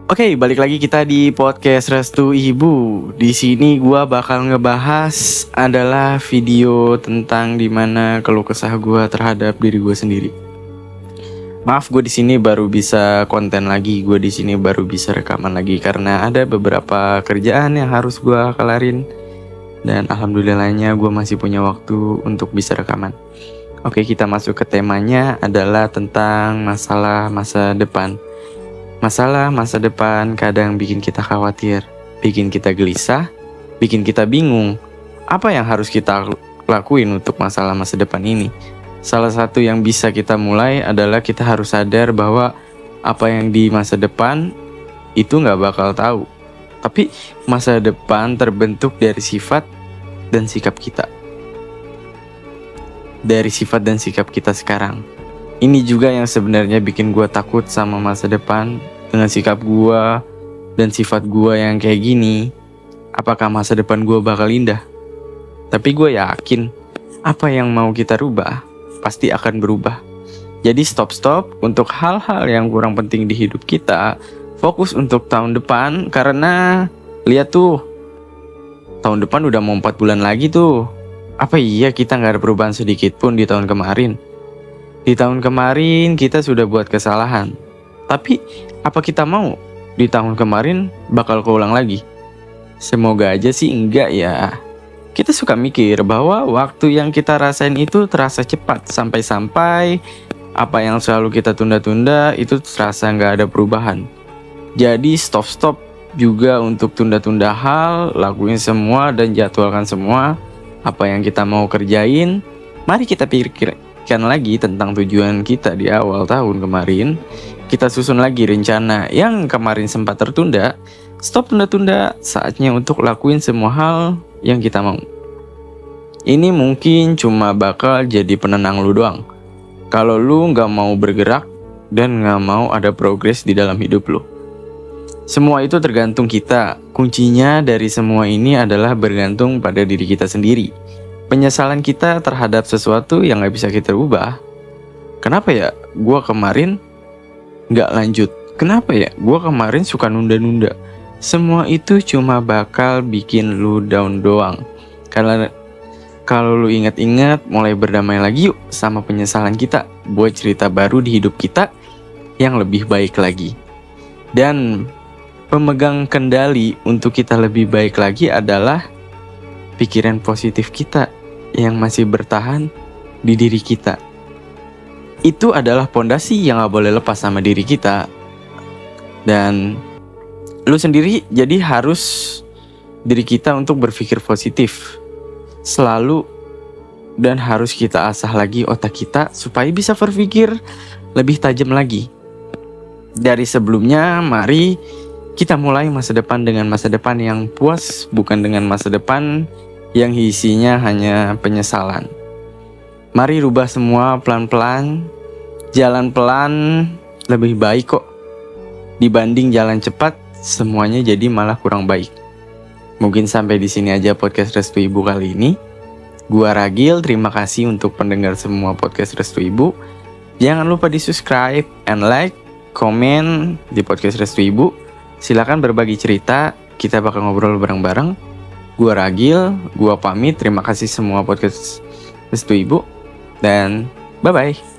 Oke, balik lagi kita di podcast Restu Ibu. Di sini gua bakal ngebahas adalah video tentang dimana keluh kesah gua terhadap diri gua sendiri. Maaf, gue di sini baru bisa konten lagi, gue di sini baru bisa rekaman lagi karena ada beberapa kerjaan yang harus gua kelarin. Dan alhamdulillahnya gue masih punya waktu untuk bisa rekaman. Oke, kita masuk ke temanya adalah tentang masalah masa depan. Masalah masa depan kadang bikin kita khawatir, bikin kita gelisah, bikin kita bingung. Apa yang harus kita lakuin untuk masalah masa depan ini? Salah satu yang bisa kita mulai adalah kita harus sadar bahwa apa yang di masa depan itu gak bakal tahu. Tapi masa depan terbentuk dari sifat dan sikap kita. Dari sifat dan sikap kita sekarang. Ini juga yang sebenarnya bikin gue takut sama masa depan. Dengan sikap gue dan sifat gue yang kayak gini, apakah masa depan gue bakal indah? Tapi gue yakin apa yang mau kita rubah pasti akan berubah. Jadi stop untuk hal-hal yang kurang penting di hidup kita. Fokus untuk tahun depan, karena lihat tuh, tahun depan udah mau 4 bulan lagi tuh. Apa iya kita gak ada perubahan sedikit pun di tahun kemarin? Di tahun kemarin kita sudah buat kesalahan. Tapi apa kita mau di tahun kemarin bakal keulang lagi? Semoga aja sih enggak ya. Kita suka mikir bahwa waktu yang kita rasain itu terasa cepat. Sampai-sampai apa yang selalu kita tunda-tunda itu terasa gak ada perubahan. Jadi stop juga untuk tunda-tunda hal. Lakuin semua dan jadwalkan semua apa yang kita mau kerjain. Mari kita pikirkan lagi tentang tujuan kita di awal tahun kemarin. Kita susun lagi rencana yang kemarin sempat tertunda. Stop tunda-tunda, saatnya untuk lakuin semua hal yang kita mau. Ini mungkin cuma bakal jadi penenang lu doang. Kalau lu gak mau bergerak dan gak mau ada progres di dalam hidup lu. Semua itu tergantung kita. Kuncinya dari semua ini adalah bergantung pada diri kita sendiri. Penyesalan kita terhadap sesuatu yang gak bisa kita ubah. Kenapa ya gua kemarin gak lanjut? Kenapa ya gua kemarin suka nunda-nunda? Semua itu cuma bakal bikin lu down doang. Karena kalau lu ingat-ingat, mulai berdamai lagi yuk sama penyesalan kita. Buat cerita baru di hidup kita yang lebih baik lagi. Dan pemegang kendali untuk kita lebih baik lagi adalah pikiran positif kita yang masih bertahan di diri kita. Itu adalah pondasi yang gak boleh lepas sama diri kita. Dan lu sendiri jadi harus diri kita untuk berpikir positif selalu. Dan harus kita asah lagi otak kita supaya bisa berpikir lebih tajam lagi. Dari sebelumnya, mari kita mulai masa depan dengan masa depan yang puas, bukan dengan masa depan yang isinya hanya penyesalan. Mari rubah semua pelan-pelan. Jalan pelan lebih baik kok. Dibanding jalan cepat, semuanya jadi malah kurang baik. Mungkin sampai di sini aja podcast Restu Ibu kali ini. Gua Ragil, terima kasih untuk pendengar semua podcast Restu Ibu. Jangan lupa di subscribe and like, komen di podcast Restu Ibu. Silakan berbagi cerita, kita bakal ngobrol bareng-bareng. Gua Ragil, gua pamit. Terima kasih semua podcast Restu Ibu. Dan bye-bye.